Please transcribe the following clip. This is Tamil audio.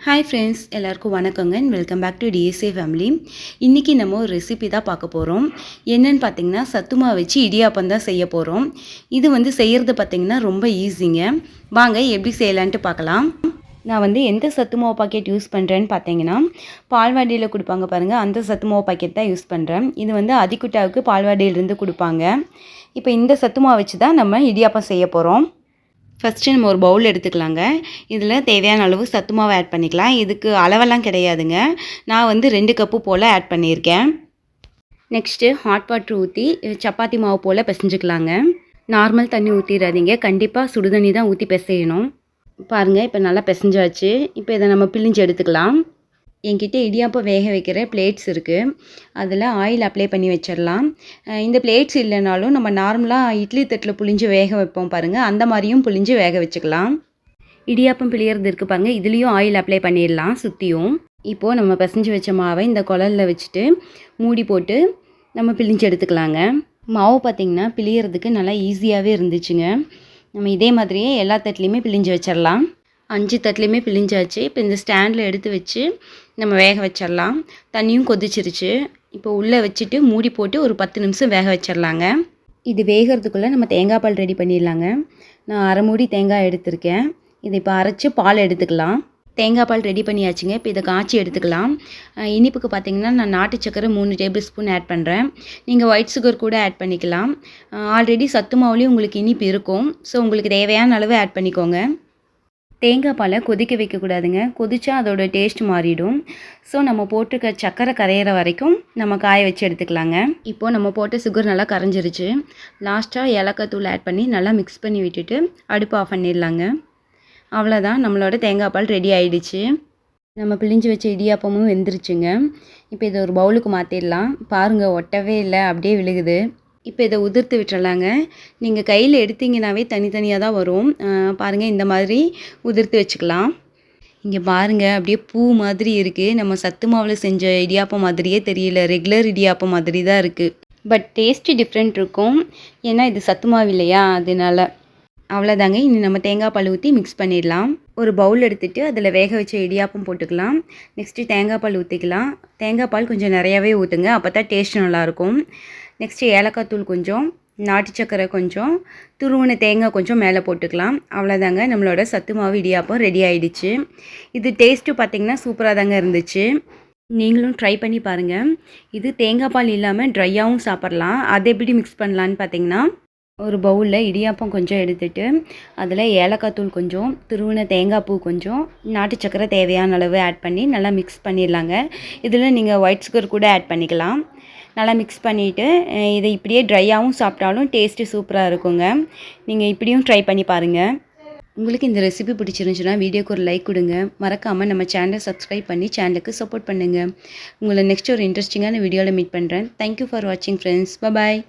ஹாய் ஃப்ரெண்ட்ஸ், எல்லாருக்கும் வணக்கங்க and welcome back to DSA family. இன்றைக்கி நம்ம ஒரு ரெசிபி தான் பார்க்க போகிறோம். என்னென்னு பார்த்தீங்கன்னா, சத்துமாவு வச்சு இடியாப்பம் தான் செய்ய போகிறோம். இது செய்கிறது பார்த்திங்கன்னா ரொம்ப ஈஸிங்க. வாங்க எப்படி செய்யலான்ட்டு பார்க்கலாம். நான் எந்த சத்துமாவு பாக்கெட் யூஸ் பண்ணுறேன்னு பார்த்தீங்கன்னா, பால்வாடியில் கொடுப்பாங்க பாருங்கள், அந்த சத்துமாவு பாக்கெட் தான் யூஸ் பண்ணுறேன். இது அதிகுட்டாவுக்கு பால்வாடியிலேருந்து கொடுப்பாங்க. இப்போ இந்த சத்துமாவை வச்சு தான் நம்ம இடியாப்பம் செய்ய போகிறோம். ஃபஸ்ட்டு நம்ம ஒரு பவுல் எடுத்துக்கலாங்க. இதில் தேவையான அளவு சத்து மாவு ஆட் பண்ணிக்கலாம். இதுக்கு அளவெல்லாம் கிடையாதுங்க. நான் 2 கப்பு போல் ஆட் பண்ணியிருக்கேன். நெக்ஸ்ட்டு ஹாட் வாட்டர் ஊற்றி சப்பாத்தி மாவு போல் பிசைஞ்சிக்கலாங்க. நார்மல் தண்ணி ஊற்றிடாதீங்க, கண்டிப்பாக சுடு தண்ணி தான் ஊற்றி பிசையணும். பாருங்கள், இப்போ நல்லா பிசைஞ்சாச்சு. இப்போ இதை நம்ம பிழிஞ்சு எடுத்துக்கலாம். என்கிட்ட இடியாப்பம் வேக வைக்கிற பிளேட்ஸ் இருக்குது. அதில் ஆயில் அப்ளை பண்ணி வச்சிடலாம். இந்த பிளேட்ஸ் இல்லைனாலும் நம்ம நார்மலாக இட்லி தட்டில் புழிஞ்சு வேக வைப்போம் பாருங்கள், அந்த மாதிரியும் புழிஞ்சு வேக வச்சுக்கலாம். இடியாப்பம் பிழியறது இருக்குது பாருங்கள், இதுலேயும் ஆயில் அப்ளை பண்ணிடலாம் சுற்றியும். இப்போது நம்ம பிசைஞ்சு வச்ச மாவை இந்த குழலில் வச்சுட்டு மூடி போட்டு நம்ம பிழிஞ்சு எடுத்துக்கலாங்க. மாவு பார்த்திங்கன்னா பிழியறதுக்கு நல்லா ஈஸியாகவே இருந்துச்சுங்க. நம்ம இதே மாதிரியே எல்லா தட்டுலேயுமே பிழிஞ்சு வச்சிடலாம். 5 தட்டுலேயுமே பிழிஞ்சாச்சு. இப்போ இந்த ஸ்டாண்டில் எடுத்து வச்சு நம்ம வேக வச்சிடலாம். தண்ணியும் கொதிச்சிருச்சு. இப்போ உள்ளே வச்சுட்டு மூடி போட்டு ஒரு 10 நிமிஷம் வேக வச்சிடலாங்க. இது வேகிறதுக்குள்ளே நம்ம தேங்காய் பால் ரெடி பண்ணிடலாங்க. நான் அரை மூடி தேங்காய் எடுத்திருக்கேன். இதை இப்போ அரைச்சி பால் எடுத்துக்கலாம். தேங்காய் பால் ரெடி பண்ணியாச்சுங்க. இப்போ இதை காய்ச்சி எடுத்துக்கலாம். இனிப்புக்கு பார்த்திங்கன்னா நான் நாட்டு சக்கரை 3 டேபிள் ஸ்பூன் ஆட் பண்ணுறேன். நீங்கள் ஒயிட் சுகர் கூட ஆட் பண்ணிக்கலாம். ஆல்ரெடி சத்து மாவுலேயும் உங்களுக்கு இனிப்பு இருக்கும். ஸோ உங்களுக்கு தேவையான அளவு ஆட் பண்ணிக்கோங்க. தேங்காய் பாலை கொதிக்க வைக்கக்கூடாதுங்க. கொதிச்சா அதோட டேஸ்ட் மாறிடும். ஸோ நம்ம போட்டுக்க சக்கரை கரையிற வரைக்கும் நம்ம காய வச்சு எடுத்துக்கலாங்க. இப்போது நம்ம போட்ட சுகர் நல்லா கரைஞ்சிருச்சு. லாஸ்ட்டாக ஏலக்காய் தூள் ஆட் பண்ணி நல்லா மிக்ஸ் பண்ணி விட்டுட்டு அடுப்பு ஆஃப் பண்ணிடலாங்க. அவ்வளோதான், நம்மளோட தேங்காய் பால் ரெடி ஆகிடுச்சு. நம்ம பிழிஞ்சு வச்ச இடியாப்பமும் வெந்துருச்சுங்க. இப்போ இதை ஒரு பவுலுக்கு மாற்றிடலாம். பாருங்கள், ஒட்டவே இல்லை, அப்படியே விழுகுது. இப்போ இதை உதிர்த்து விட்டுறலாங்க. நீங்கள் கையில் எடுத்தீங்கன்னாவே தனித்தனியாக தான் வரும். பாருங்கள், இந்த மாதிரி உதிர்த்து வச்சுக்கலாம். இங்கே பாருங்கள், அப்படியே பூ மாதிரி இருக்குது. நம்ம சத்து மாவில் செஞ்ச இடியாப்பம் மாதிரியே தெரியல, ரெகுலர் இடியாப்பம் மாதிரி தான் இருக்குது. பட் டேஸ்ட்டு டிஃப்ரெண்ட் இருக்கும். ஏன்னா இது சத்து மாவு இல்லையா, அதனால. அவ்வளோதாங்க. இனி நம்ம தேங்காய் பால் ஊற்றி மிக்ஸ் பண்ணிடலாம். ஒரு பவுல் எடுத்துகிட்டு அதில் வேக வச்ச இடியாப்பம் போட்டுக்கலாம். நெக்ஸ்ட்டு தேங்காய் பால் ஊற்றிக்கலாம். தேங்காய் பால் கொஞ்சம் நிறையாவே ஊற்றுங்க, அப்போ தான் டேஸ்ட் நல்லாயிருக்கும். நெக்ஸ்ட்டு ஏலக்காய் தூள் கொஞ்சம், நாட்டு சக்கரை கொஞ்சம், துருவின தேங்காய் கொஞ்சம் மேலே போட்டுக்கலாம். அவ்வளோதாங்க, நம்மளோட சத்து மாவு இடியாப்பம் ரெடி ஆகிடுச்சு. இது டேஸ்ட்டு பார்த்திங்கன்னா சூப்பராக தாங்க இருந்துச்சு. நீங்களும் ட்ரை பண்ணி பாருங்கள். இது தேங்காய் பால் இல்லாமல் ட்ரையாகவும் சாப்பிட்லாம். அதை எப்படி மிக்ஸ் பண்ணலான்னு பார்த்தீங்கன்னா, ஒரு பவுலில் இடியாப்பம் கொஞ்சம் எடுத்துகிட்டு அதில் ஏலக்காய் தூள் கொஞ்சம், துருவின தேங்காய் பூ கொஞ்சம், நாட்டு சக்கரை தேவையான அளவு ஆட் பண்ணி நல்லா மிக்ஸ் பண்ணிடலாங்க. இதில் நீங்கள் ஒயிட் சுகர் கூட ஆட் பண்ணிக்கலாம். நல்லா மிக்ஸ் பண்ணிவிட்டு இதை இப்படியே ட்ரையாகவும் சாப்பிட்டாலும் டேஸ்ட்டு சூப்பராக இருக்குங்க. நீங்கள் இப்படியும் ட்ரை பண்ணி பாருங்கள். உங்களுக்கு இந்த ரெசிபி பிடிச்சிருந்துச்சுன்னா வீடியோக்கு ஒரு லைக் கொடுங்க. மறக்காமல் நம்ம சேனலை சப்ஸ்கிரைப் பண்ணி சேனலுக்கு சப்போர்ட் பண்ணுங்கள். உங்களை நெக்ஸ்ட் ஒரு இன்ட்ரெஸ்டிங்கான வீடியோவில் மீட் பண்ணுறேன். தேங்க்யூ ஃபார் வாட்சிங் ஃப்ரெண்ட்ஸ். பாய்.